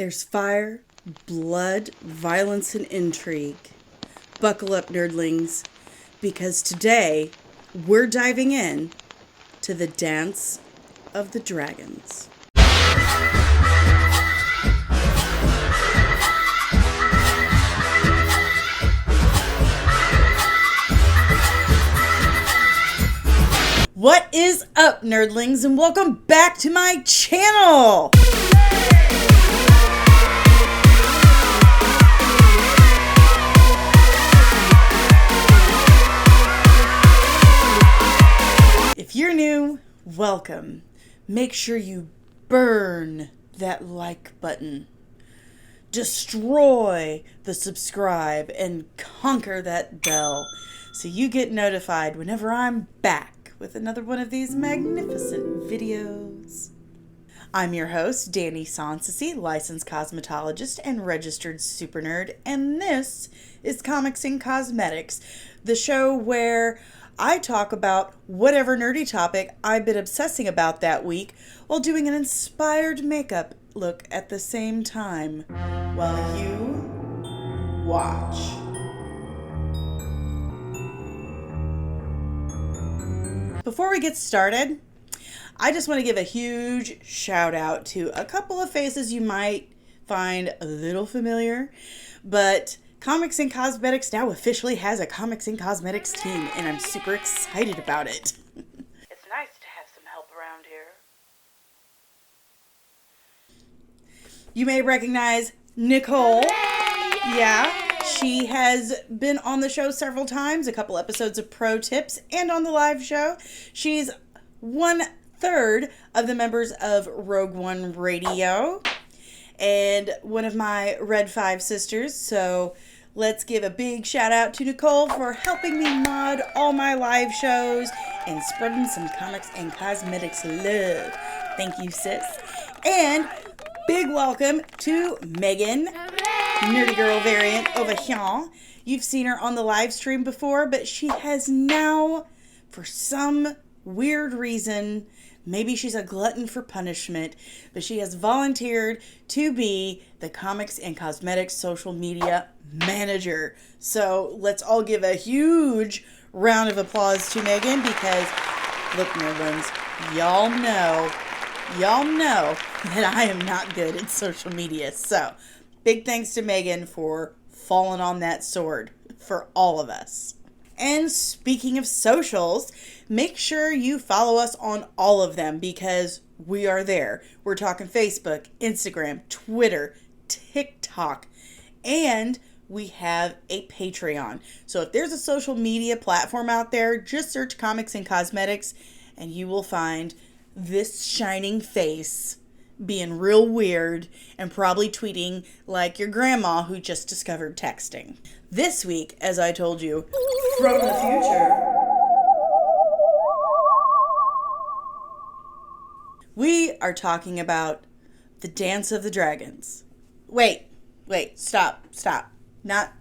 There's fire, blood, violence, and intrigue. Buckle up, nerdlings, because today we're diving in to the Dance of the Dragons. What is up, nerdlings, and welcome back to my channel! If you're new, welcome. Make sure you burn that like button. Destroy the subscribe and conquer that bell so you get notified whenever I'm back with another one of these magnificent videos. I'm your host, Danny Sonsisi, licensed cosmetologist and registered super nerd, and this is Comics and Cosmetics, the show where I talk about whatever nerdy topic I've been obsessing about that week while doing an inspired makeup look at the same time while you watch. Before we get started, I just want to give a huge shout out to a couple of faces you might find a little familiar, but Comics and Cosmetics now officially has a Comics and Cosmetics team, and I'm super excited about it. It's nice to have some help around here. You may recognize Nicole. Yeah, she has been on the show several times, a couple episodes of Pro Tips, and on the live show. She's 1/3 of the members of Rogue One Radio and one of my Red 5 sisters. So let's give a big shout out to Nicole for helping me mod all my live shows and spreading some comics and cosmetics love. Thank you, sis. And big welcome to Megan, Nerdy Girl variant over here. You've seen her on the live stream before, but she has now, for some weird reason, maybe she's a glutton for punishment, but she has volunteered to be the Comics and Cosmetics social media manager. So let's all give a huge round of applause to Megan because, look, nerdlings, y'all know that I am not good at social media. So big thanks to Megan for falling on that sword for all of us. And speaking of socials, make sure you follow us on all of them because we are there. We're talking Facebook, Instagram, Twitter, TikTok, and we have a Patreon. So if there's a social media platform out there, just search Comics and Cosmetics and you will find this shining face being real weird and probably tweeting like your grandma who just discovered texting. This week, as I told you, from the future, we are talking about the Dance of the Dragons. Wait, stop. Not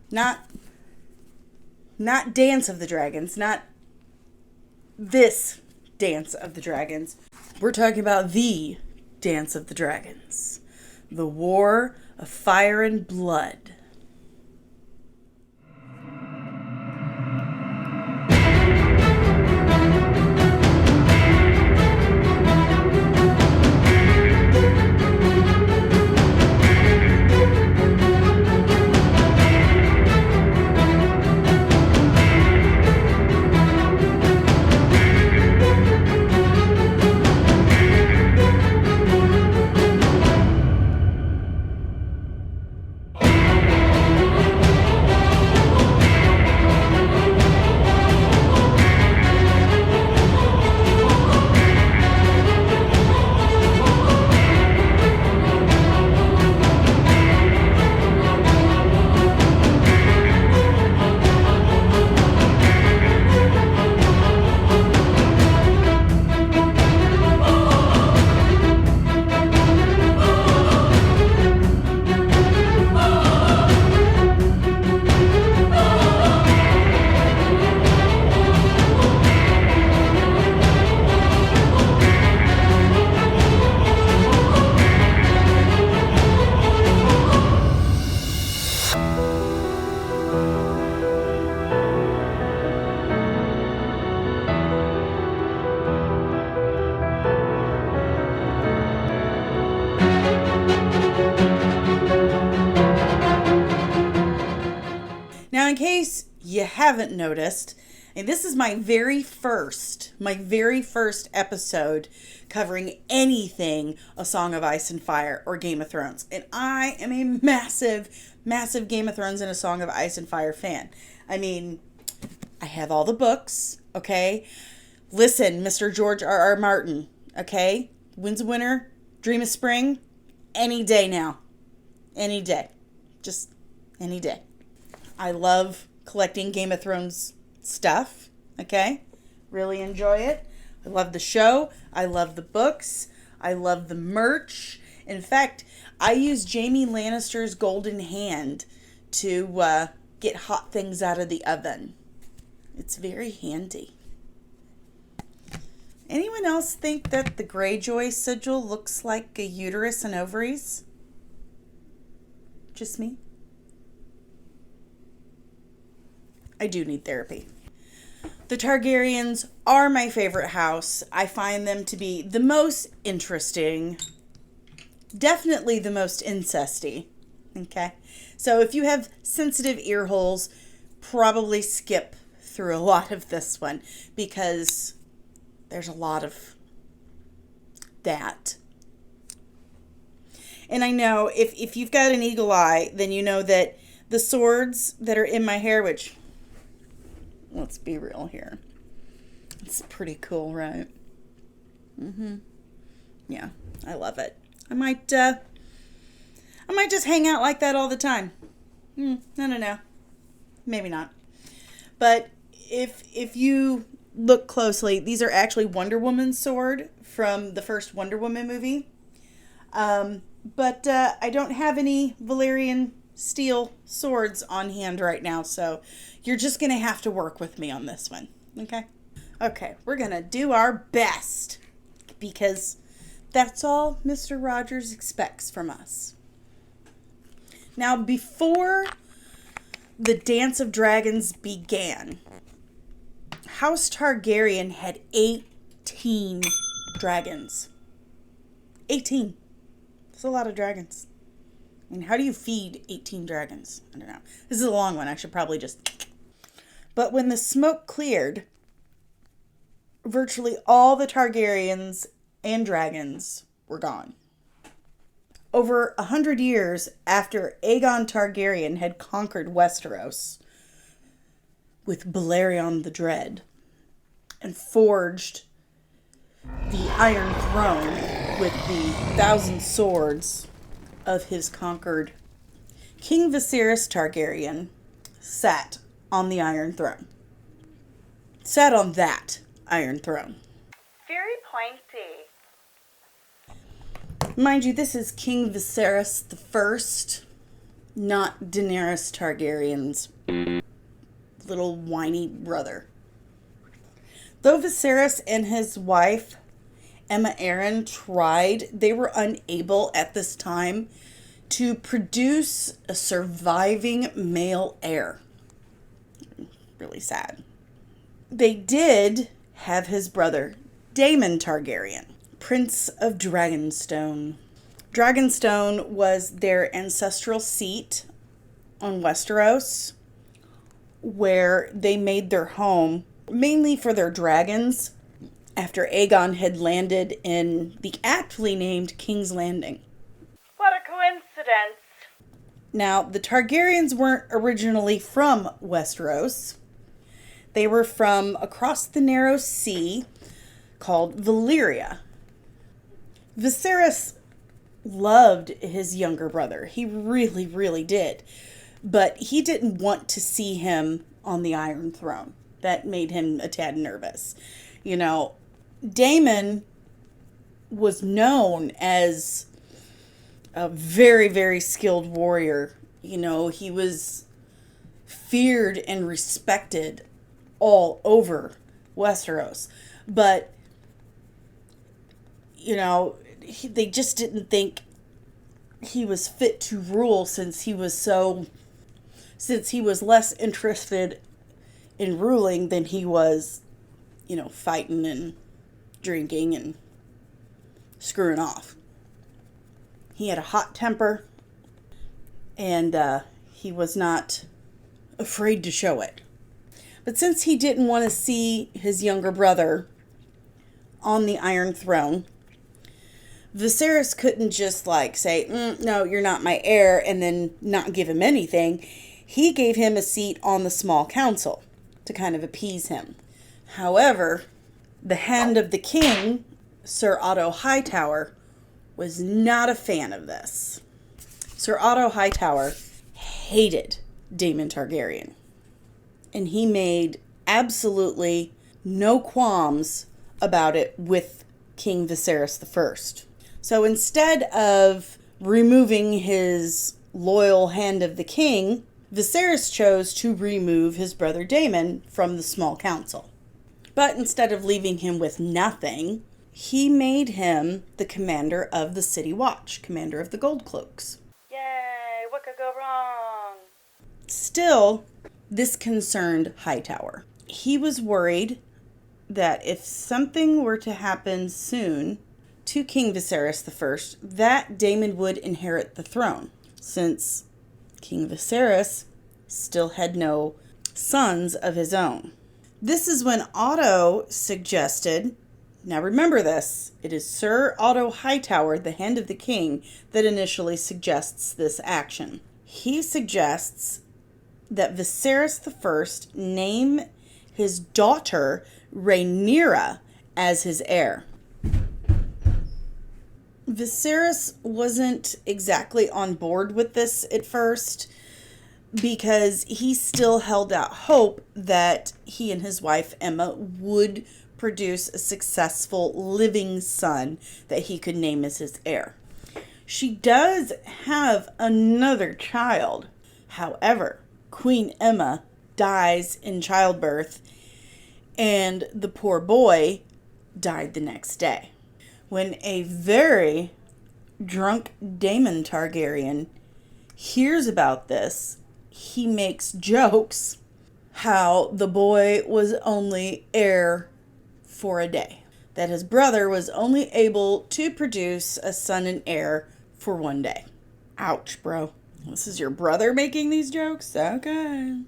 Dance of the Dragons, not this Dance of the Dragons. We're talking about the Dance of the Dragons, the War of Fire and Blood. you haven't noticed, and this is my very first episode covering anything A Song of Ice and Fire or Game of Thrones. And I am a massive, massive Game of Thrones and A Song of Ice and Fire fan. I mean, I have all the books, okay? Listen, Mr. George R.R. Martin, okay? Winds of Winter, Dream of Spring, any day now. Any day. Just any day. I love collecting Game of Thrones stuff, okay? Really enjoy it. I love the show. I love the books. I love the merch. In fact, I use Jaime Lannister's golden hand to get hot things out of the oven. It's very handy. Anyone else think that the Greyjoy sigil looks like a uterus and ovaries? Just me? I do need therapy. The Targaryens are my favorite house. I find them to be the most interesting. Definitely the most incesty. Okay? So if you have sensitive ear holes, probably skip through a lot of this one because there's a lot of that. And I know if you've got an eagle eye, then you know that the swords that are in my hair, which, let's be real here, it's pretty cool, right? Yeah, I love it. I might just hang out like that all the time. No. Maybe not. But if you look closely, these are actually Wonder Woman's sword from the first Wonder Woman movie. But I don't have any Valyrian steel swords on hand right now, so you're just going to have to work with me on this one, okay? Okay, we're going to do our best because that's all Mr. Rogers expects from us. Now, before the Dance of Dragons began, House Targaryen had 18 dragons. 18. That's a lot of dragons. I mean, how do you feed 18 dragons? I don't know. This is a long one. I should probably just... But when the smoke cleared, virtually all the Targaryens and dragons were gone. Over 100 years after Aegon Targaryen had conquered Westeros with Balerion the Dread and forged the Iron Throne with the 1,000 swords of his conquered King Viserys Targaryen sat on the Iron Throne. Sat on that Iron Throne. Very pointy. Mind you, this is King Viserys the First, not Daenerys Targaryen's little whiny brother. Though Viserys and his wife, Aemma Arryn, tried, they were unable at this time to produce a surviving male heir. Really sad. They did have his brother, Daemon Targaryen, Prince of Dragonstone. Dragonstone was their ancestral seat on Westeros, where they made their home mainly for their dragons after Aegon had landed in the aptly named King's Landing. What a coincidence. Now, the Targaryens weren't originally from Westeros. They were from across the narrow sea called Valyria. Viserys loved his younger brother. He really, really did. But he didn't want to see him on the Iron Throne. That made him a tad nervous. You know, Daemon was known as a very, very skilled warrior. You know, he was feared and respected all over Westeros. But, you know, they just didn't think he was fit to rule since he was less interested in ruling than he was, you know, fighting and drinking and screwing off. He had a hot temper, and he was not afraid to show it. But since he didn't want to see his younger brother on the Iron Throne, Viserys couldn't just say, no, you're not my heir, and then not give him anything. He gave him a seat on the small council to kind of appease him. However, the Hand of the King, Sir Otto Hightower, was not a fan of this. Sir Otto Hightower hated Daemon Targaryen. And he made absolutely no qualms about it with King Viserys I. So instead of removing his loyal Hand of the King, Viserys chose to remove his brother Daemon from the small council. But instead of leaving him with nothing, he made him the commander of the City Watch, commander of the Gold Cloaks. Yay, what could go wrong? Still, this concerned Hightower. He was worried that if something were to happen soon to King Viserys I, that Daemon would inherit the throne, since King Viserys still had no sons of his own. This is when Otto suggested, now remember this, it is Sir Otto Hightower, the Hand of the King, that initially suggests this action. He suggests that Viserys I name his daughter Rhaenyra as his heir. Viserys wasn't exactly on board with this at first because he still held out hope that he and his wife Emma would produce a successful living son that he could name as his heir. She does have another child. However, Queen Emma dies in childbirth, and the poor boy died the next day. When a very drunk Daemon Targaryen hears about this, he makes jokes how the boy was only heir for a day. That his brother was only able to produce a son and heir for one day. Ouch, bro. This is your brother making these jokes? Okay.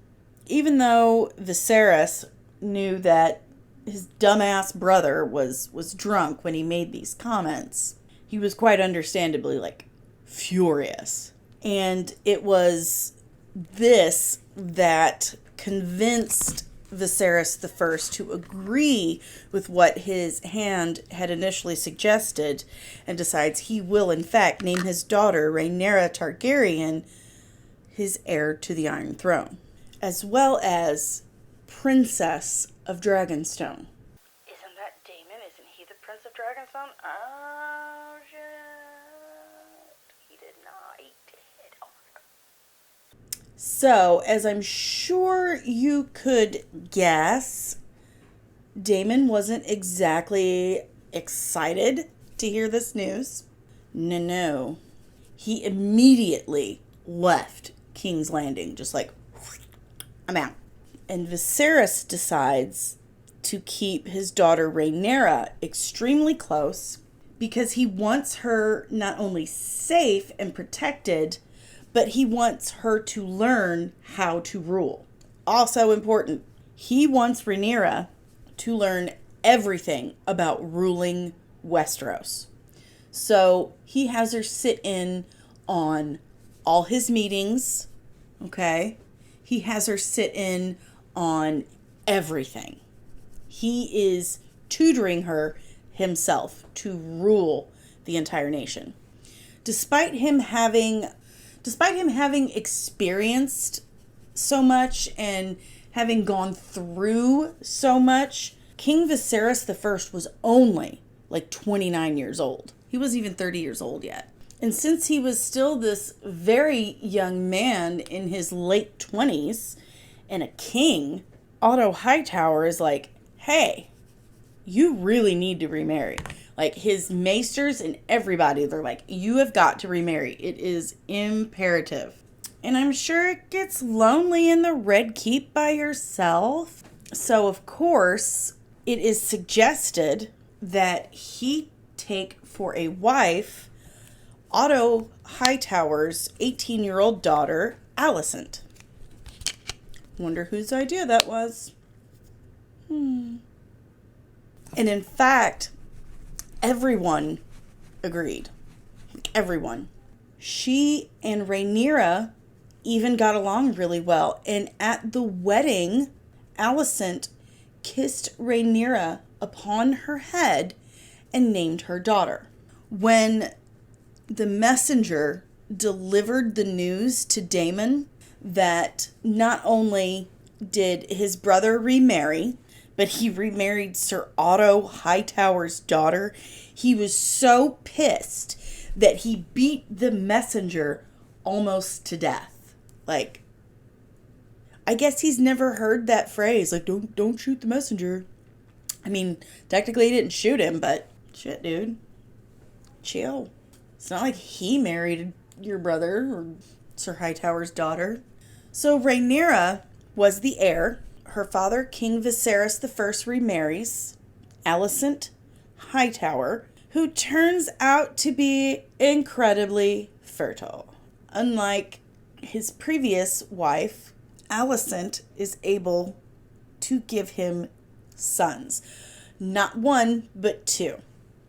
Even though Viserys knew that his dumbass brother was drunk when he made these comments, he was quite understandably furious. And it was this that convinced Viserys I to agree with what his hand had initially suggested and decides he will in fact name his daughter Rhaenyra Targaryen his heir to the Iron Throne, as well as Princess of Dragonstone. Isn't that Daemon? Isn't he the Prince of Dragonstone? Oh, shit. He did not. He did. Oh, my God. So, as I'm sure you could guess, Daemon wasn't exactly excited to hear this news. No. He immediately left King's Landing, just I'm out. And Viserys decides to keep his daughter Rhaenyra extremely close because he wants her not only safe and protected, but he wants her to learn how to rule. Also important, he wants Rhaenyra to learn everything about ruling Westeros. So he has her sit in on all his meetings, okay? He has her sit in on everything. He is tutoring her himself to rule the entire nation. Despite him having experienced so much and having gone through so much, King Viserys I was only 29 years old. He wasn't even 30 years old yet. And since he was still this very young man in his late 20s and a king, Otto Hightower is hey, you really need to remarry. His maesters and everybody, they're you have got to remarry. It is imperative. And I'm sure it gets lonely in the Red Keep by yourself. So, of course, it is suggested that he take for a wife Otto Hightower's 18-year-old daughter, Alicent. Wonder whose idea that was. And in fact, everyone agreed. Everyone. She and Rhaenyra even got along really well. And at the wedding, Alicent kissed Rhaenyra upon her head and named her daughter. When the messenger delivered the news to Daemon that not only did his brother remarry, but he remarried Sir Otto Hightower's daughter, he was so pissed that he beat the messenger almost to death. Like, I guess he's never heard that phrase, like, don't shoot the messenger. I mean, technically he didn't shoot him, but shit, dude. Chill. It's not like he married your brother or Sir Hightower's daughter. So Rhaenyra was the heir. Her father, King Viserys I, remarries Alicent Hightower, who turns out to be incredibly fertile. Unlike his previous wife, Alicent is able to give him sons. Not one, but two.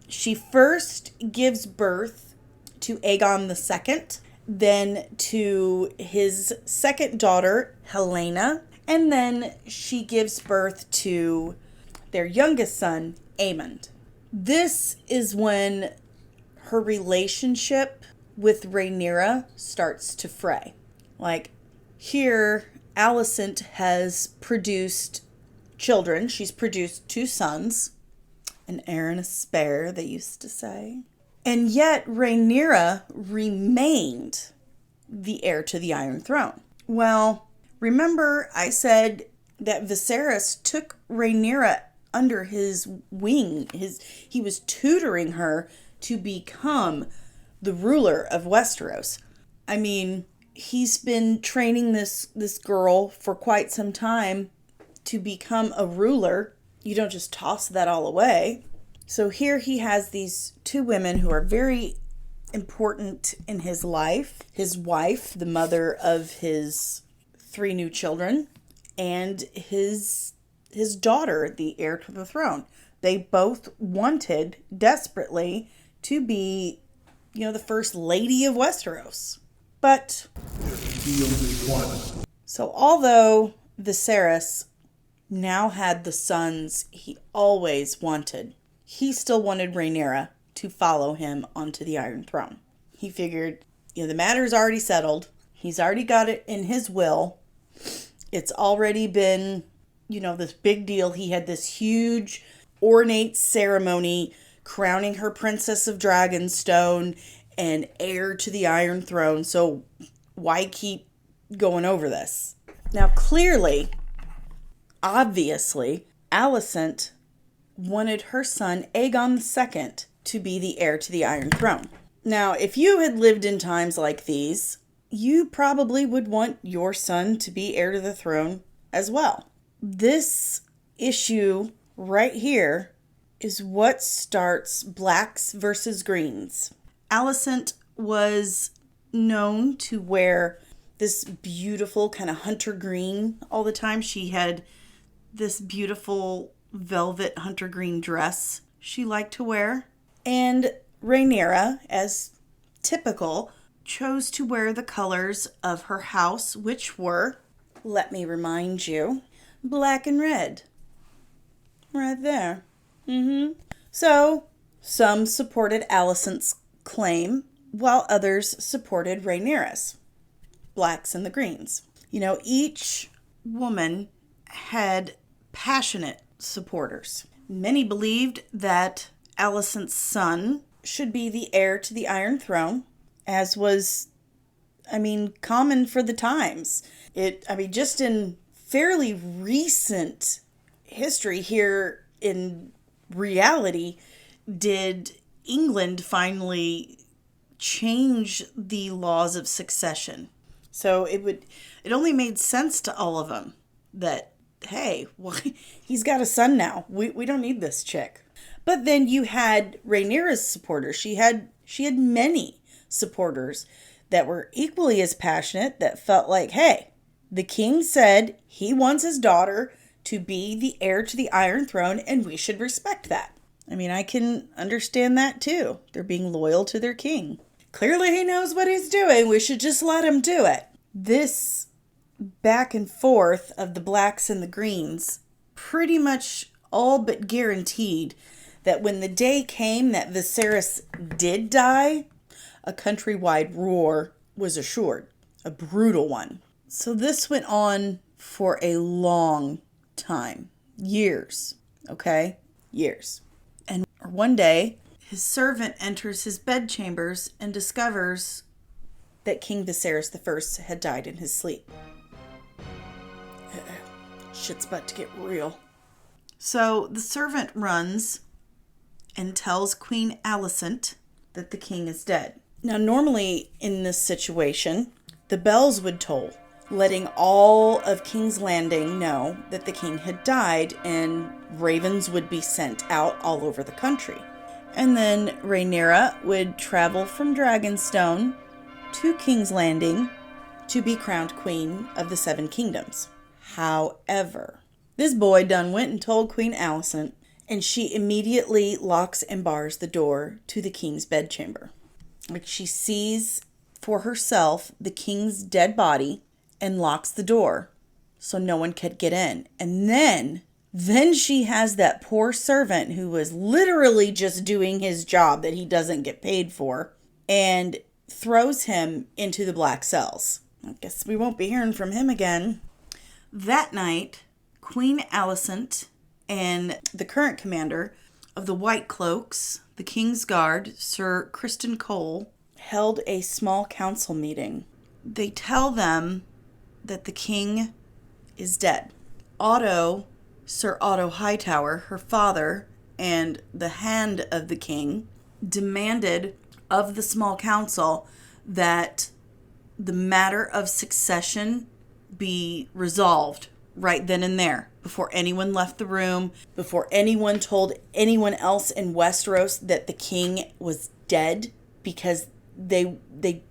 She first gives birth to Aegon II, then to his second daughter, Helena, and then she gives birth to their youngest son, Aemond. This is when her relationship with Rhaenyra starts to fray. Like, here, Alicent has produced children. She's produced two sons, an heir and a spare, they used to say. And yet, Rhaenyra remained the heir to the Iron Throne. Well, remember I said that Viserys took Rhaenyra under his wing. He was tutoring her to become the ruler of Westeros. I mean, he's been training this girl for quite some time to become a ruler. You don't just toss that all away. So here he has these two women who are very important in his life. His wife, the mother of his 3 new children, and his daughter, the heir to the throne. They both wanted desperately to be, the first lady of Westeros. But so although Viserys now had the sons he always wanted, he still wanted Rhaenyra to follow him onto the Iron Throne. He figured, the matter's already settled. He's already got it in his will. It's already been, this big deal. He had this huge, ornate ceremony crowning her Princess of Dragonstone and heir to the Iron Throne. So why keep going over this? Now, clearly, obviously, Alicent wanted her son Aegon II to be the heir to the Iron Throne. Now, if you had lived in times like these, you probably would want your son to be heir to the throne as well. This issue right here is what starts blacks versus greens. Alicent was known to wear this beautiful kind of hunter green all the time. She had this beautiful velvet hunter green dress she liked to wear. And Rhaenyra, as typical, chose to wear the colors of her house, which were, let me remind you, black and red. Right there. So, some supported Alicent's claim, while others supported Rhaenyra's. Blacks and the greens. Each woman had passionate supporters. Many believed that Alicent's son should be the heir to the Iron Throne, as was, common for the times. Just in fairly recent history here in reality, did England finally change the laws of succession. So it only made sense to all of them that, hey, well, he's got a son now. We don't need this chick. But then you had Rhaenyra's supporters. She had many supporters that were equally as passionate, that felt like, hey, the king said he wants his daughter to be the heir to the Iron Throne, and we should respect that. I mean, I can understand that too. They're being loyal to their king. Clearly he knows what he's doing. We should just let him do it. This back and forth of the blacks and the greens pretty much all but guaranteed that when the day came that Viserys did die, a countrywide war was assured. A brutal one. So this went on for a long time. Years. Okay? Years. And one day, his servant enters his bedchambers and discovers that King Viserys I had died in his sleep. Shit's about to get real. So the servant runs and tells Queen Alicent that the king is dead. Now, normally in this situation, the bells would toll, letting all of King's Landing know that the king had died, and ravens would be sent out all over the country. And then Rhaenyra would travel from Dragonstone to King's Landing to be crowned Queen of the Seven Kingdoms. However, this boy done went and told Queen Alicent, and she immediately locks and bars the door to the king's bedchamber. Like, she sees for herself the king's dead body and locks the door so no one could get in. And then she has that poor servant who was literally just doing his job that he doesn't get paid for, and throws him into the black cells. I guess we won't be hearing from him again. That night, Queen Alicent and the current commander of the White Cloaks, the King's Guard, Sir Criston Cole, held a small council meeting. They tell them that the king is dead. Sir Otto Hightower, her father, and the hand of the king, demanded of the small council that the matter of succession be resolved right then and there, before anyone left the room, before anyone told anyone else in Westeros that the king was dead, because they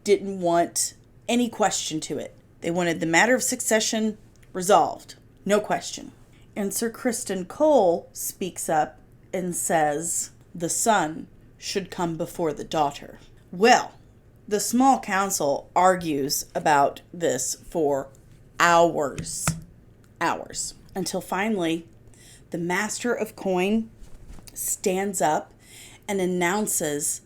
didn't want any question to it. They wanted the matter of succession resolved. No question. And Sir Criston Cole speaks up and says the son should come before the daughter. Well, the small council argues about this for hours, until finally the Master of Coin stands up and announces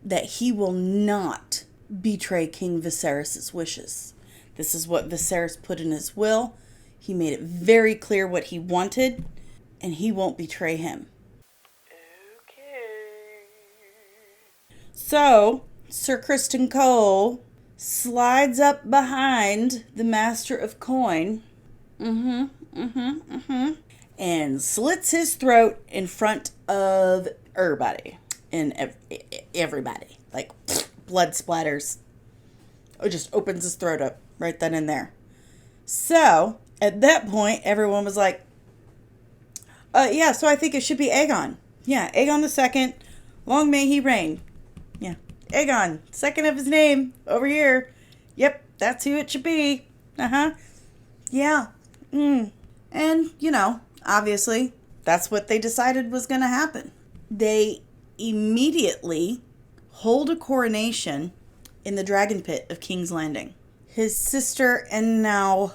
that he will not betray King Viserys' wishes. This is what Viserys put in his will. He made it very clear what he wanted, and he won't betray him. Okay. So, Sir Criston Cole slides up behind the Master of Coin, and slits his throat in front of everybody. And everybody. Like, blood splatters. It just opens his throat up right then and there. So, at that point, everyone was like, yeah, so I think it should be Aegon. Yeah, Aegon II. Long may he reign. Yeah, Aegon, second of his name, over here. Yep, that's who it should be. Yeah. And, obviously, that's what they decided was going to happen. They immediately hold a coronation in the Dragon Pit of King's Landing. His sister and now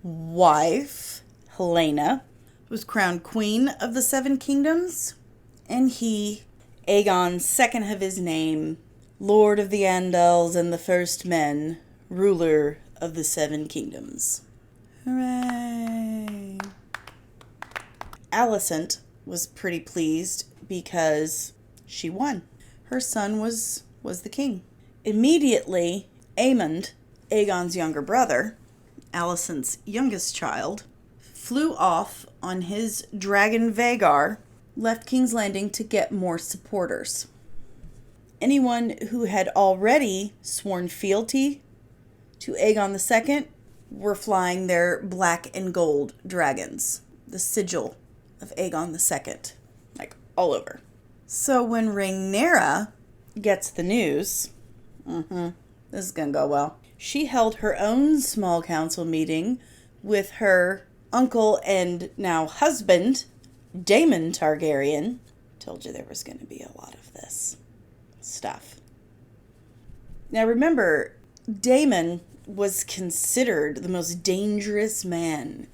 wife, Helena, was crowned Queen of the Seven Kingdoms, and he, Aegon, second of his name, Lord of the Andals and the First Men, ruler of the Seven Kingdoms. Hooray! Alicent was pretty pleased because she won. Her son was the king. Immediately, Aemond, Aegon's younger brother, Alicent's youngest child, flew off on his dragon Vhagar, left King's Landing to get more supporters. Anyone who had already sworn fealty to Aegon II were flying their black and gold dragons, the sigil of Aegon II, like all over. So when Rhaenyra gets the news, this is gonna go well. She held her own small council meeting with her uncle and now husband, Daemon Targaryen. Told you there was going to be a lot of this stuff. Now remember, Daemon was considered the most dangerous man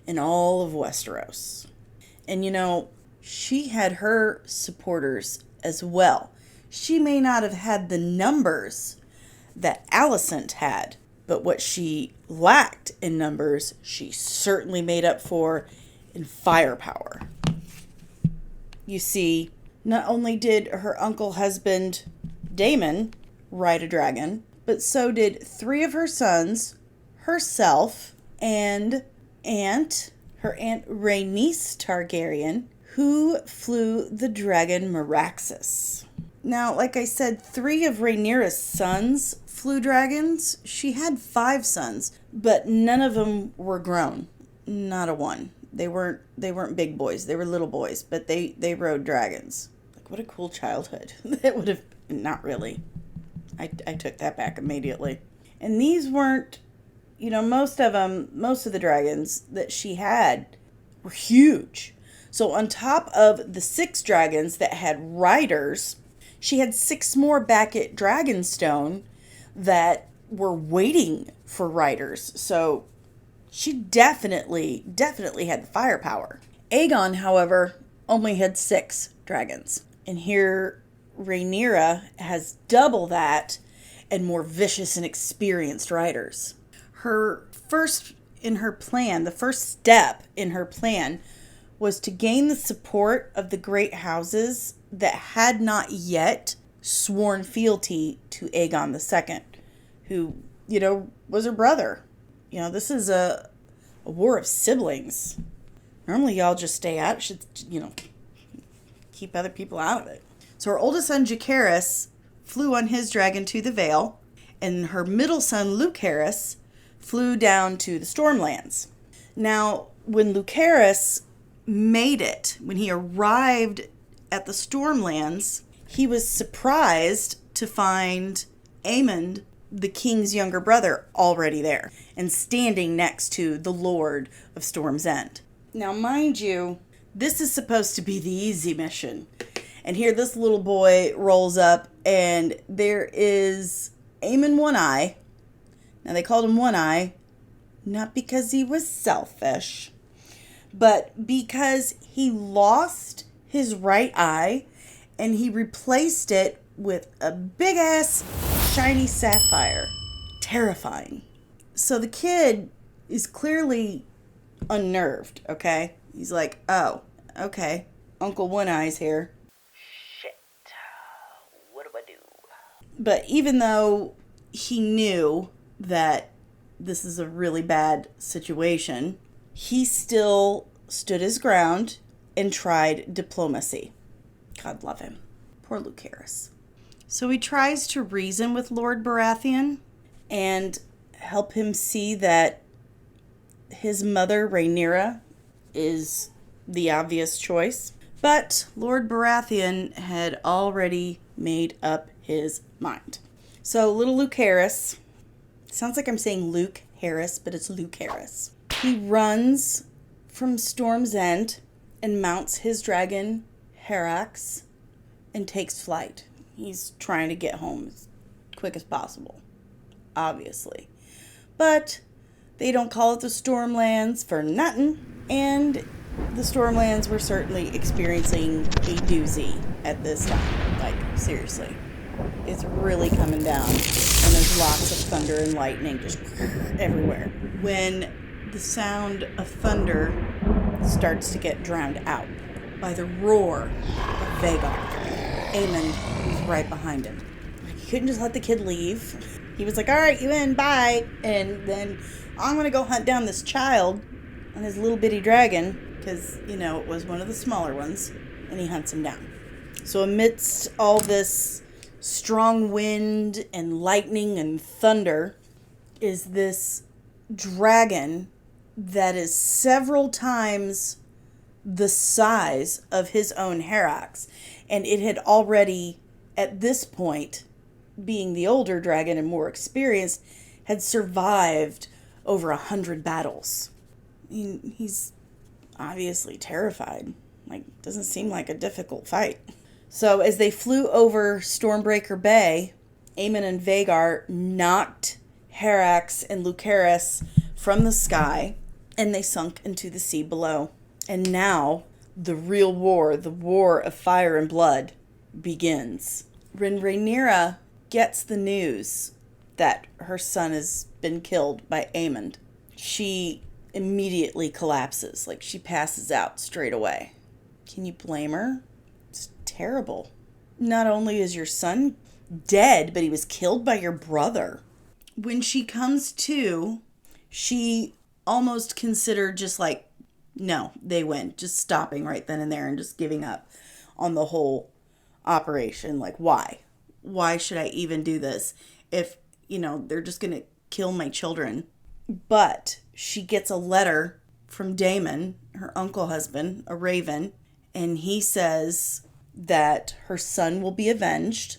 in all of Westeros. And she had her supporters as well. She may not have had the numbers that Alicent had, but what she lacked in numbers, she certainly made up for in firepower. You see, not only did her uncle husband, Daemon, ride a dragon, but so did 3 of her sons, herself, and her aunt Rhaenys Targaryen, who flew the dragon Meraxes. Now, like I said, 3 of Rhaenyra's sons flew dragons. She had 5 sons, but none of them were grown. Not a one. They weren't big boys. They were little boys, but they rode dragons. Like, what a cool childhood. That would have... Not really. I took that back immediately. And these weren't... most of the dragons that she had were huge. So on top of the 6 dragons that had riders, she had 6 more back at Dragonstone that were waiting for riders. So she definitely had the firepower. Aegon, however, only had 6 dragons. And here Rhaenyra has double that and more vicious and experienced riders. The first step in her plan was to gain the support of the great houses that had not yet sworn fealty to Aegon II, who, was her brother. This is a war of siblings. Normally y'all just stay out, should, keep other people out of it. So her oldest son, Jacaerys, flew on his dragon to the Vale, and her middle son, Lucerys, flew down to the Stormlands. Now, when Lucerys made it, when he arrived at the Stormlands, he was surprised to find Aemond, the king's younger brother, already there and standing next to the Lord of Storm's End. Now, mind you, this is supposed to be the easy mission. And here this little boy rolls up, and there is Aemond One Eye. Now, they called him One Eye, not because he was selfish, but because he lost his right eye, and he replaced it with a big-ass shiny sapphire. Terrifying. So the kid is clearly unnerved, okay? He's like, oh, okay, Uncle One Eye's here. Shit. What do I do? But even though he knew that this is a really bad situation, he still stood his ground and tried diplomacy. God love him. Poor Lucerys. So he tries to reason with Lord Baratheon and help him see that his mother, Rhaenyra, is the obvious choice. But Lord Baratheon had already made up his mind. So little Lucerys, sounds like I'm saying Luke Harris, but it's Lucerys. He runs from Storm's End and mounts his dragon, Herax, and takes flight. He's trying to get home as quick as possible, obviously. But they don't call it the Stormlands for nothing, and the Stormlands were certainly experiencing a doozy at this time. Like, seriously. It's really coming down, and there's lots of thunder and lightning just everywhere. When the sound of thunder starts to get drowned out by the roar of Vhagar, Aemond was right behind him. He couldn't just let the kid leave. He was like, all right, you in, bye. And then I'm going to go hunt down this child on his little bitty dragon, because, it was one of the smaller ones, and he hunts him down. So amidst all this strong wind and lightning and thunder is this dragon that is several times the size of his own Herax. And it had already, at this point, being the older dragon and more experienced, had survived over 100 battles. He's obviously terrified. Like, doesn't seem like a difficult fight. So as they flew over Stormbreaker Bay, Aemon and Vhagar knocked Herax and Lucerys from the sky, and they sunk into the sea below. And now, the real war, the war of fire and blood, begins. When Rhaenyra gets the news that her son has been killed by Aemon, she immediately collapses. Like, she passes out straight away. Can you blame her? It's terrible. Not only is your son dead, but he was killed by your brother. When she comes to, she almost considered just like, no, they win. Just stopping right then and there and just giving up on the whole operation. Like, why? Why should I even do this if, they're just going to kill my children? But she gets a letter from Daemon, her uncle husband, a raven, and he says that her son will be avenged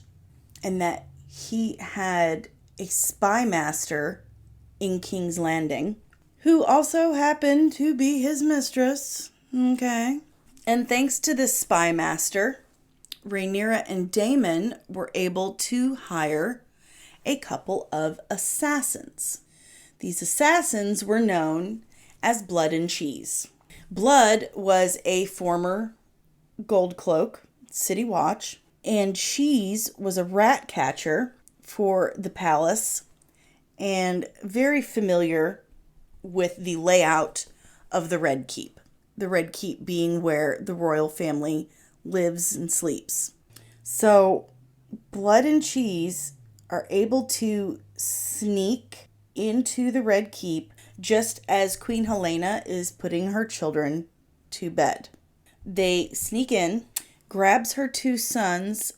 and that he had a spy master in King's Landing who also happened to be his mistress. Okay. And thanks to this spy master, Rhaenyra and Daemon were able to hire a couple of assassins. These assassins were known as Blood and Cheese. Blood was a former Gold Cloak, City Watch, and Cheese was a rat catcher for the palace and very familiar with the layout of the Red Keep. The Red Keep being where the royal family lives and sleeps. So Blood and Cheese are able to sneak into the Red Keep just as Queen Helena is putting her children to bed. They sneak in, grabs her two sons,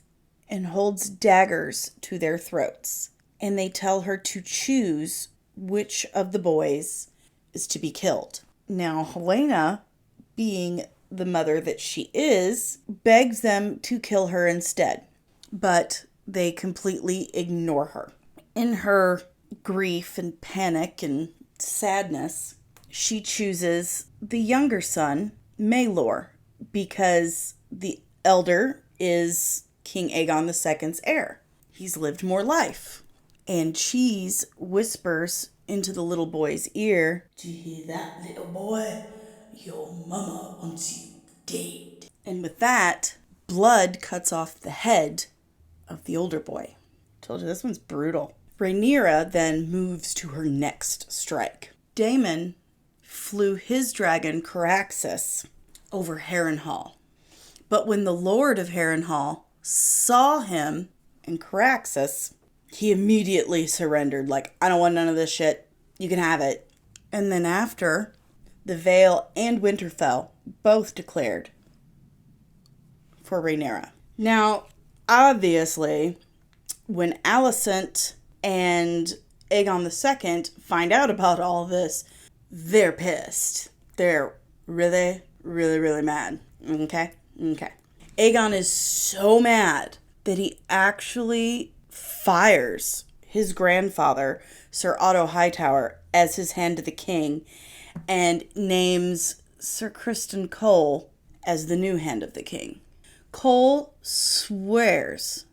and holds daggers to their throats. And they tell her to choose which of the boys is to be killed. Now, Helena, being the mother that she is, begs them to kill her instead. But they completely ignore her. In her grief and panic and sadness, she chooses the younger son, Maelor, because the elder is King Aegon II's heir. He's lived more life. And Cheese whispers into the little boy's ear, "Do you hear that, little boy? Your mama wants you dead." And with that, Blood cuts off the head of the older boy. Told you, this one's brutal. Rhaenyra then moves to her next strike. Daemon flew his dragon, Caraxes, over Harrenhal. But when the Lord of Harrenhal saw him and Caraxes, he immediately surrendered. Like, I don't want none of this shit. You can have it. And then after, the Vale and Winterfell both declared for Rhaenyra. Now, obviously, when Alicent and Aegon II find out about all this, they're pissed. They're really, really, really mad. Okay? Aegon is so mad that he actually fires his grandfather, Sir Otto Hightower, as his hand to the king, and names Sir Criston Cole as the new hand of the king. Cole swears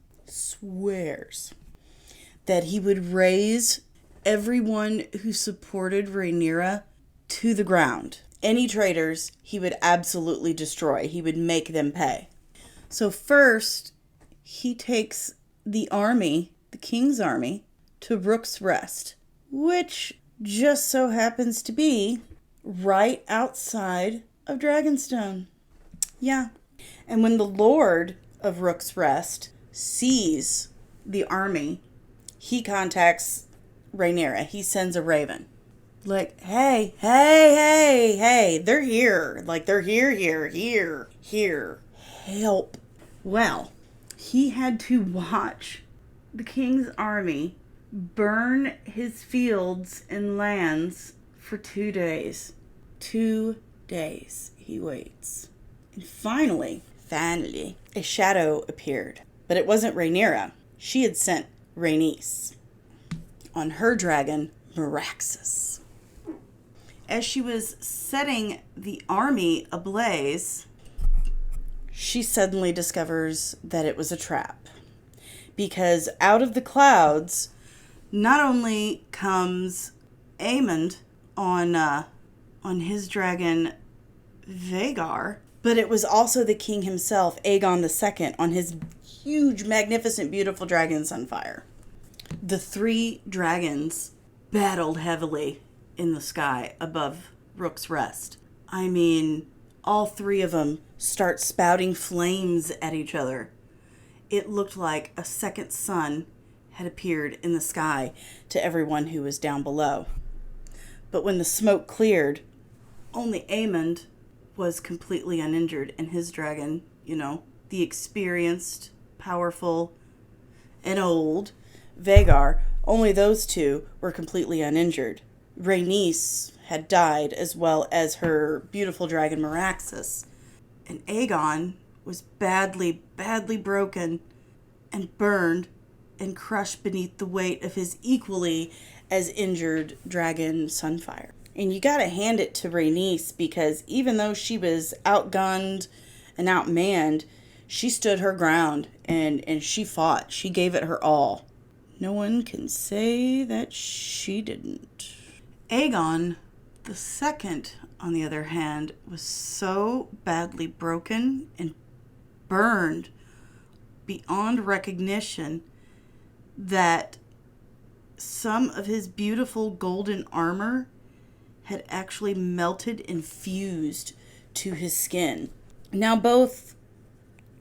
that he would raise everyone who supported Rhaenyra to the ground. Any traitors, he would absolutely destroy. He would make them pay. So first, he takes the army, the king's army, to Rook's Rest, which just so happens to be right outside of Dragonstone. Yeah. And when the Lord of Rook's Rest sees the army, he contacts Rhaenyra. He sends a raven. Like, hey, they're here. Like, they're here. Help. Well, he had to watch the king's army burn his fields and lands for 2 days. 2 days he waits. And finally, a shadow appeared. But it wasn't Rhaenyra. She had sent Rhaenys on her dragon, Meraxes. As she was setting the army ablaze, she suddenly discovers that it was a trap. Because out of the clouds, not only comes Aemond on his dragon Vhagar, but it was also the king himself, Aegon II, on his huge, magnificent, beautiful dragon Sunfire. The three dragons battled heavily in the sky above Rook's Rest. I mean, all three of them start spouting flames at each other. It looked like a second sun had appeared in the sky to everyone who was down below. But when the smoke cleared, only Aemond was completely uninjured, and his dragon, the experienced, powerful, and old Vhagar, only those two were completely uninjured. Rhaenys had died, as well as her beautiful dragon Meraxes. And Aegon was badly, badly broken and burned and crushed beneath the weight of his equally as injured dragon Sunfire. And you gotta hand it to Rhaenys, because even though she was outgunned and outmanned, she stood her ground and she fought. She gave it her all. No one can say that she didn't. Aegon the Second, on the other hand, was so badly broken and burned beyond recognition that some of his beautiful golden armor had actually melted and fused to his skin. Now both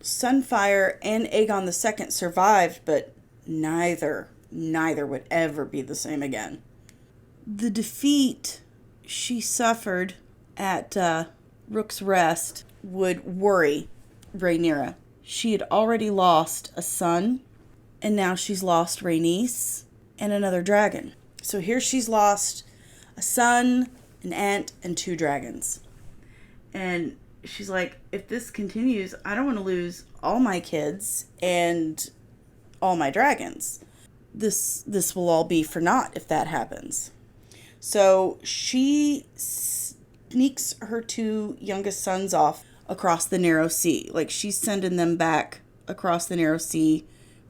Sunfire and Aegon II survived, but neither would ever be the same again. The defeat she suffered at Rook's Rest would worry Rhaenyra. She had already lost a son, and now she's lost Rhaenys and another dragon. So here she's lost a son, an aunt, and two dragons. And she's like, if this continues, I don't want to lose all my kids and all my dragons. This will all be for naught if that happens. So she sneaks her two youngest sons off across the narrow sea. Like, she's sending them back across the narrow sea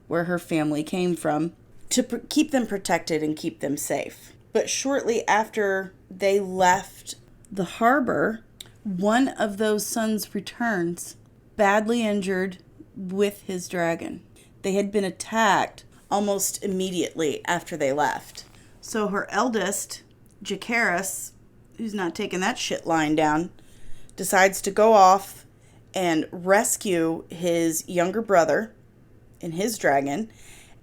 where her family came from to keep them protected and keep them safe. But shortly after they left the harbor, one of those sons returns, badly injured, with his dragon. They had been attacked almost immediately after they left. So her eldest, Jacaerys, who's not taking that shit lying down, decides to go off and rescue his younger brother and his dragon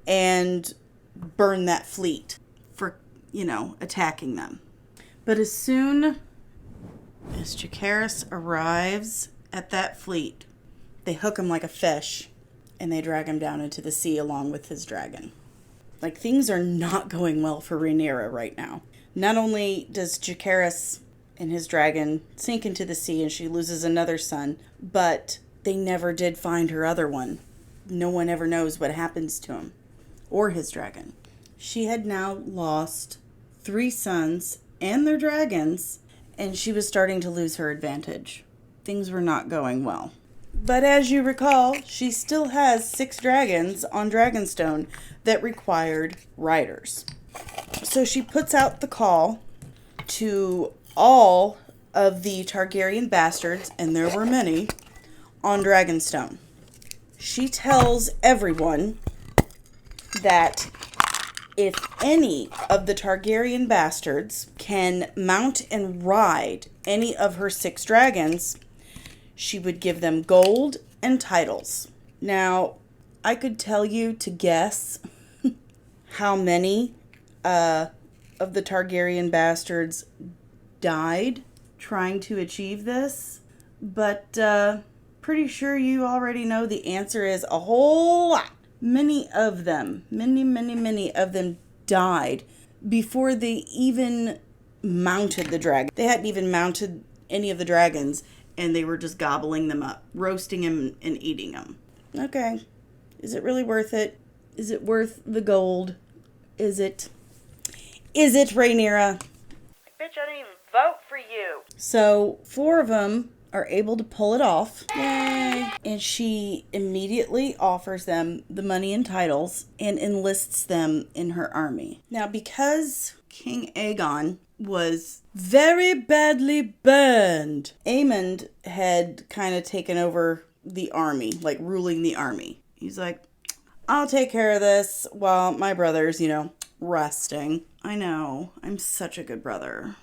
and burn that fleet for, attacking them. But as soon as Jacaerys arrives at that fleet, they hook him like a fish and they drag him down into the sea along with his dragon. Like, things are not going well for Rhaenyra right now. Not only does Jacaerys and his dragon sink into the sea and she loses another son, but they never did find her other one. No one ever knows what happens to him or his dragon. She had now lost 3 sons and their dragons, and she was starting to lose her advantage. Things were not going well. But as you recall, she still has 6 dragons on Dragonstone that required riders. So she puts out the call to all of the Targaryen bastards, and there were many, on Dragonstone. She tells everyone that if any of the Targaryen bastards can mount and ride any of her 6 dragons, she would give them gold and titles. Now, I could tell you to guess how many of the Targaryen bastards died trying to achieve this, but pretty sure you already know the answer is a whole lot. Many of them died before they even mounted the dragon. They hadn't even mounted any of the dragons, and they were just gobbling them up, roasting them and eating them. Okay, is it really worth it? Is it worth the gold? Is it Rhaenyra? Bitch, I didn't even vote for you. So 4 of them are able to pull it off. Yay! And she immediately offers them the money and titles and enlists them in her army. Now, because King Aegon was very badly burned, Aemond had kind of taken over the army, like ruling the army. He's like, I'll take care of this while my brother's, resting. I know, I'm such a good brother.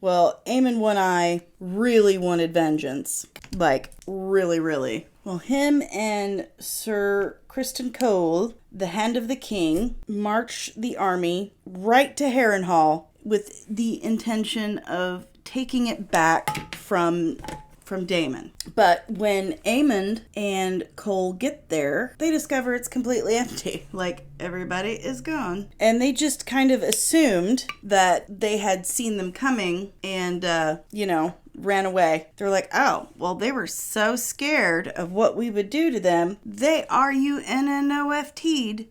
Well, Aemon One-Eye really wanted vengeance. Like, really, really. Well, him and Sir Criston Cole, the Hand of the King, march the army right to Harrenhal with the intention of taking it back from Daemon. But when Aemond and Cole get there, they discover it's completely empty. Like, everybody is gone. And they just kind of assumed that they had seen them coming and, ran away. They're like, oh, well, they were so scared of what we would do to them, they RUNNOFT'd.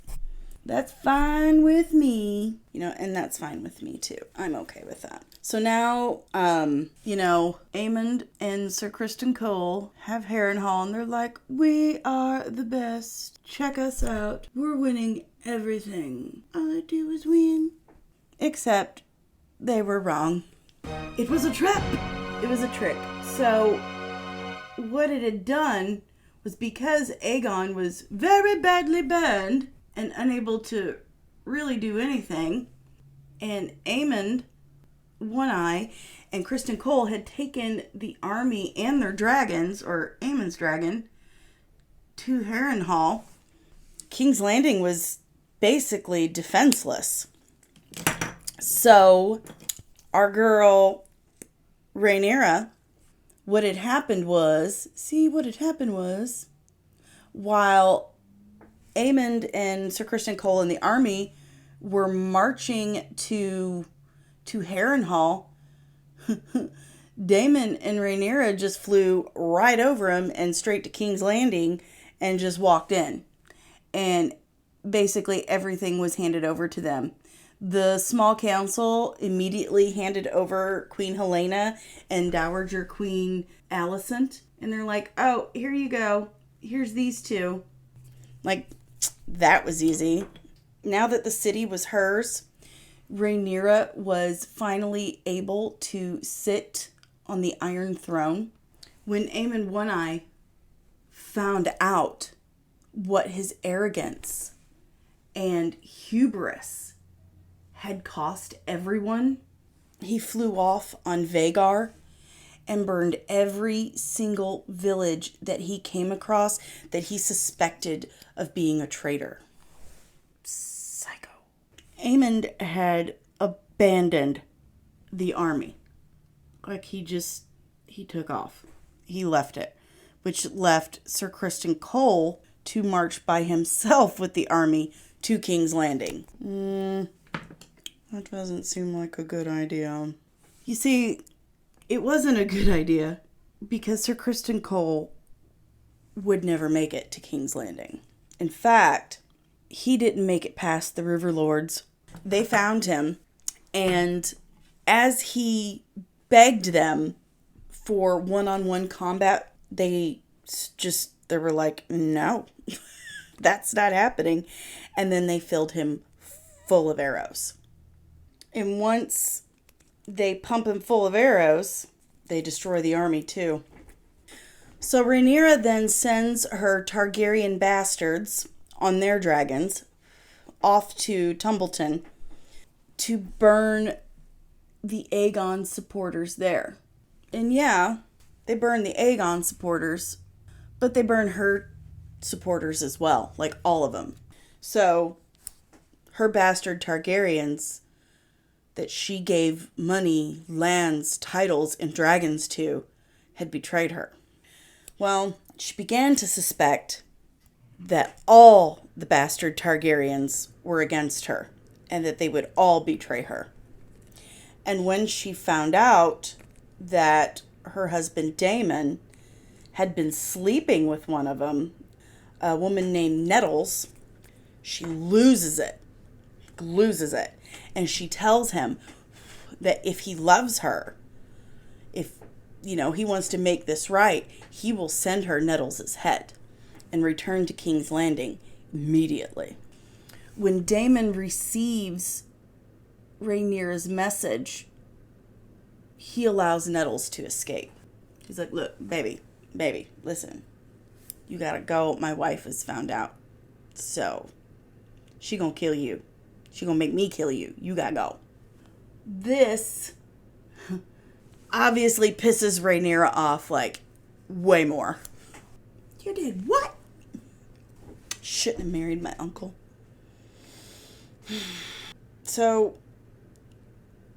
That's fine with me. And that's fine with me too. I'm okay with that. So now, Aemond and Sir Criston Cole have Harrenhal and they're like, we are the best. Check us out. We're winning everything. All I do is win. Except they were wrong. It was a trap. It was a trick. So what it had done was, because Aegon was very badly burned and unable to really do anything, and Aemond One-Eye and Criston Cole had taken the army and their dragons, or Aemond's dragon, to Harrenhal, King's Landing was basically defenseless. So our girl Rhaenyra, what had happened was, while Aemond and Sir Criston Cole and the army were marching to Harrenhal, Daemon and Rhaenyra just flew right over him and straight to King's Landing and just walked in. And basically everything was handed over to them. The small council immediately handed over Queen Helena and Dowager Queen Alicent. And they're like, oh, here you go. Here's these two. Like, that was easy. Now that the city was hers, Rhaenyra was finally able to sit on the Iron Throne. When Aemon One-Eye found out what his arrogance and hubris had cost everyone, he flew off on Vhagar and burned every single village that he came across that he suspected of being a traitor. Psycho. Aemond had abandoned the army. Like, he took off. He left it, which left Sir Criston Cole to march by himself with the army to King's Landing. That doesn't seem like a good idea. You see, it wasn't a good idea because Sir Criston Cole would never make it to King's Landing. In fact, he didn't make it past the River Lords. They found him, and as he begged them for one-on-one combat, they were like, no, that's not happening. And then they filled him full of arrows. And once they pump him full of arrows, they destroy the army too. So Rhaenyra then sends her Targaryen bastards on their dragons off to Tumbleton to burn the Aegon supporters there. And yeah, they burn the Aegon supporters, but they burn her supporters as well, like all of them. So her bastard Targaryens that she gave money, lands, titles, and dragons to had betrayed her. Well, she began to suspect that all the bastard Targaryens were against her and that they would all betray her. And when she found out that her husband Daemon had been sleeping with one of them, a woman named Nettles, she loses it. And she tells him, that if he loves her, if, he wants to make this right, he will send her Nettles' head and return to King's Landing immediately. When Daemon receives Rhaenyra's message, he allows Nettles to escape. He's like, look, baby, listen. You gotta go. My wife has found out. So, she gonna kill you. She gonna make me kill you. You gotta go. This obviously pisses Rhaenyra off, like, way more. You did what? Shouldn't have married my uncle. So,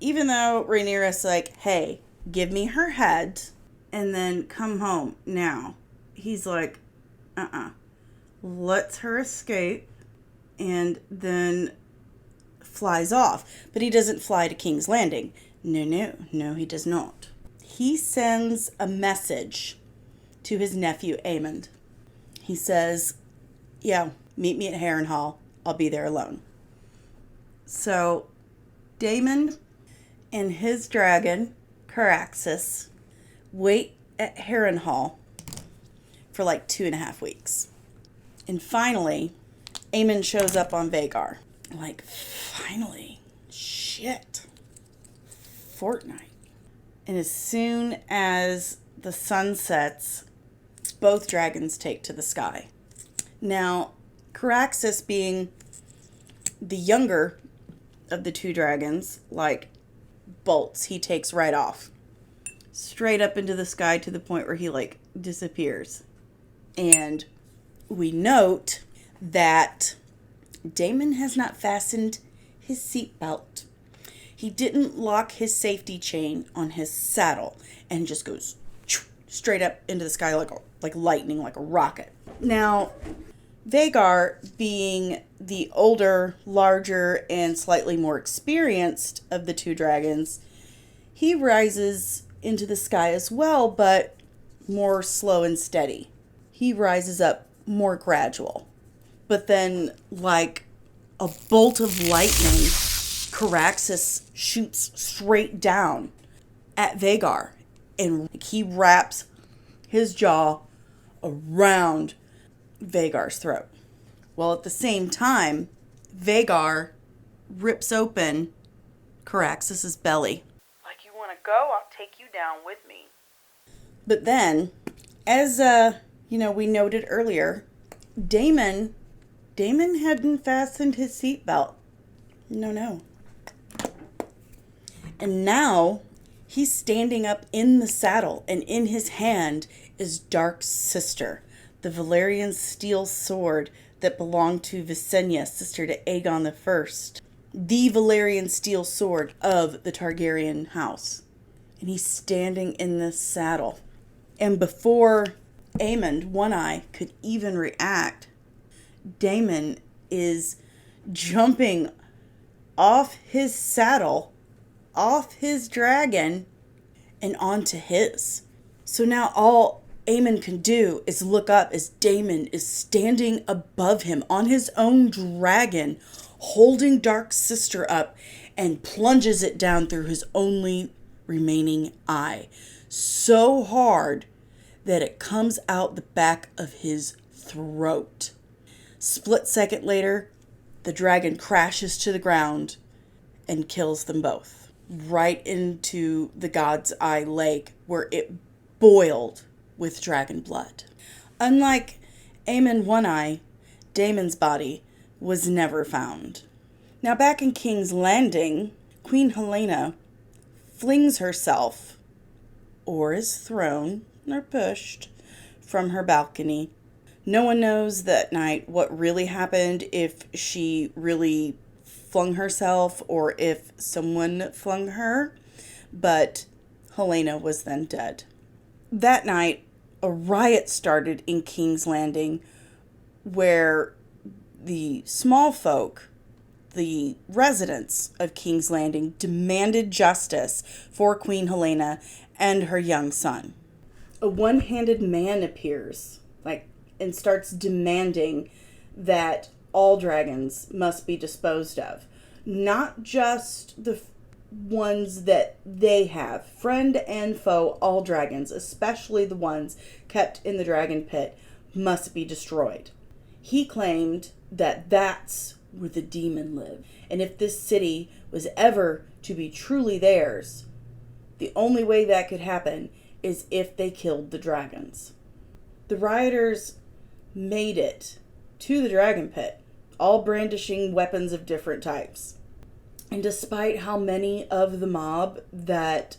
even though Rhaenyra's like, hey, give me her head and then come home now, he's like, lets her escape and then flies off. But he doesn't fly to King's Landing. No, he does not. He sends a message to his nephew, Aemond. He says, yeah, meet me at Harrenhal. I'll be there alone. So, Daemon and his dragon, Caraxes, wait at Harrenhal for like 2.5 weeks. And finally, Aemond shows up on Vhagar. Like, finally. Shit. Fortnight. And as soon as the sun sets, both dragons take to the sky. Now, Caraxes, being the younger of the two dragons, like bolts, he takes right off. Straight up into the sky to the point where he, like, disappears. And we note that Daemon has not fastened his seatbelt. He didn't lock his safety chain on his saddle and just goes straight up into the sky like lightning, like a rocket. Now, Vhagar, being the older, larger, and slightly more experienced of the two dragons, he rises into the sky as well, but more slow and steady. He rises up more gradual. But then, like a bolt of lightning, Caraxes shoots straight down at Vhagar, and he wraps his jaw around Vhagar's throat. Well, at the same time, Vhagar rips open Caraxes' belly. Like, you want to go? I'll take you down with me. But then, as we noted earlier, Daemon hadn't fastened his seatbelt. No. And now he's standing up in the saddle, and in his hand is Dark's sister, the Valyrian steel sword that belonged to Visenya, sister to Aegon I, the Valyrian steel sword of the Targaryen house. And he's standing in this saddle. And before Aemond, One Eye, could even react, Daemon is jumping off his saddle, off his dragon, and onto his. So now all Aemond can do is look up as Daemon is standing above him on his own dragon, holding Dark's sister up, and plunges it down through his only remaining eye, so hard that it comes out the back of his throat. Split second later, the dragon crashes to the ground and kills them both, right into the God's Eye Lake, where it boiled with dragon blood. Unlike Aemond One Eye, Daemon's body was never found. Now, back in King's Landing, Queen Helaena flings herself, or is thrown, or pushed, from her balcony. No one knows that night what really happened, if she really flung herself or if someone flung her, but Helaena was then dead. That night, a riot started in King's Landing where the small folk, the residents of King's Landing, demanded justice for Queen Helaena and her young son. A one-handed man appears, and starts demanding that all dragons must be disposed of. Not just ones that they have, friend and foe, all dragons, especially the ones kept in the dragon pit, must be destroyed. He claimed that that's where the demon lived. And if this city was ever to be truly theirs, the only way that could happen is if they killed the dragons. The rioters made it to the dragon pit, all brandishing weapons of different types. And despite how many of the mob that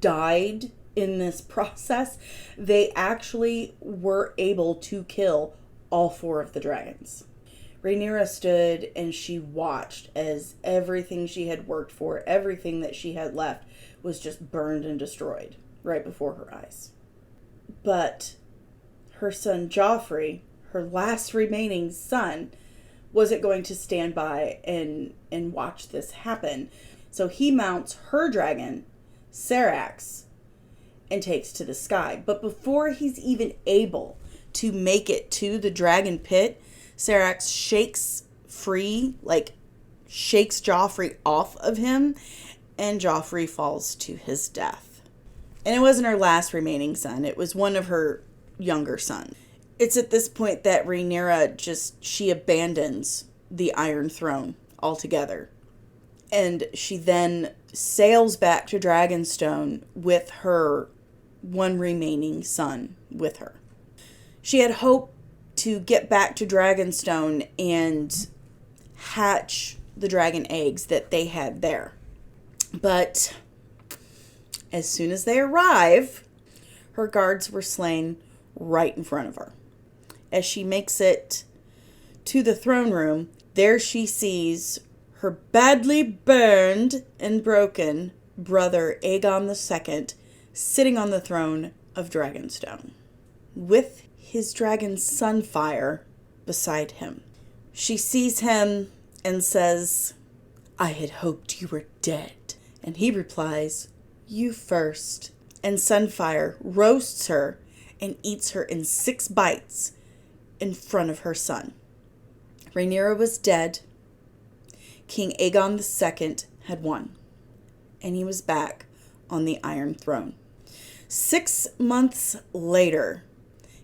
died in this process, they actually were able to kill all 4 of the dragons. Rhaenyra stood and she watched as everything she had worked for, everything that she had left, was just burned and destroyed right before her eyes. But her son Joffrey, her last remaining son, wasn't going to stand by and watch this happen. So he mounts her dragon, Syrax, and takes to the sky. But before he's even able to make it to the dragon pit, Syrax shakes Joffrey off of him, and Joffrey falls to his death. And it wasn't her last remaining son. It was one of her younger sons. It's at this point that Rhaenyra she abandons the Iron Throne altogether. And she then sails back to Dragonstone with her one remaining son with her. She had hoped to get back to Dragonstone and hatch the dragon eggs that they had there. But as soon as they arrive, her guards were slain right in front of her. As she makes it to the throne room, there she sees her badly burned and broken brother Aegon II sitting on the throne of Dragonstone, with his dragon Sunfire beside him. She sees him and says, "I had hoped you were dead." And he replies, "You first." And Sunfire roasts her and eats her in 6 bites in front of her son. Rhaenyra was dead. King Aegon II had won. And he was back on the Iron Throne. 6 months later,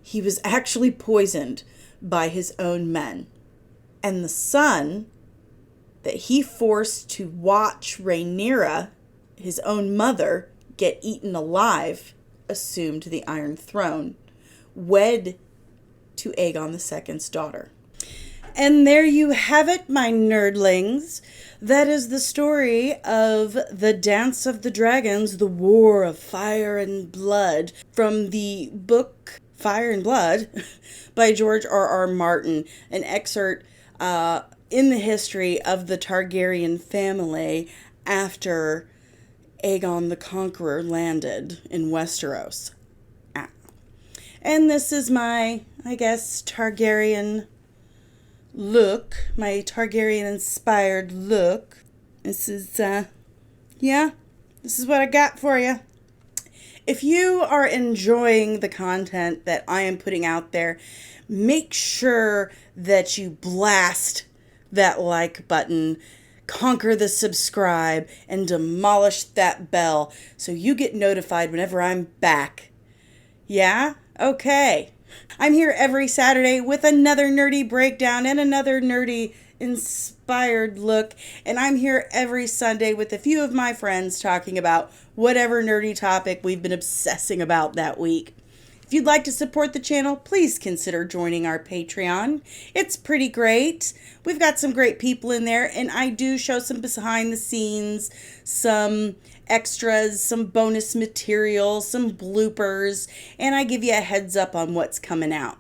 he was actually poisoned by his own men. And the son that he forced to watch Rhaenyra, his own mother, get eaten alive, assumed the Iron Throne, wed to Aegon II's daughter. And there you have it, my nerdlings. That is the story of the Dance of the Dragons, the War of Fire and Blood, from the book Fire and Blood by George R.R. Martin, an excerpt in the history of the Targaryen family after Aegon the Conqueror landed in Westeros. And this is my, Targaryen look, my Targaryen-inspired look. This is, this is what I got for you. If you are enjoying the content that I am putting out there, make sure that you blast that like button, conquer the subscribe, and demolish that bell so you get notified whenever I'm back. Yeah? Okay. I'm here every Saturday with another nerdy breakdown and another nerdy inspired look, and I'm here every Sunday with a few of my friends talking about whatever nerdy topic we've been obsessing about that week. If you'd like to support the channel, please consider joining our Patreon. It's pretty great. We've got some great people in there, and I do show some behind the scenes, some extras, some bonus material, some bloopers, and I give you a heads up on what's coming out.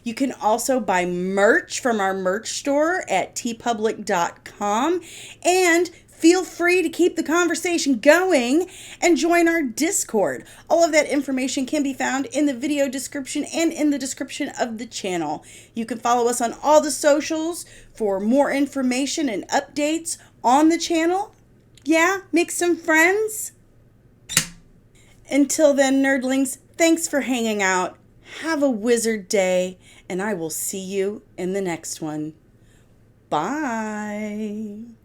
You can also buy merch from our merch store at tpublic.com, and feel free to keep the conversation going and join our Discord. All of that information can be found in the video description and in the description of the channel. You can follow us on all the socials for more information and updates on the channel. Yeah, make some friends. Until then, nerdlings, thanks for hanging out. Have a wizard day, and I will see you in the next one. Bye.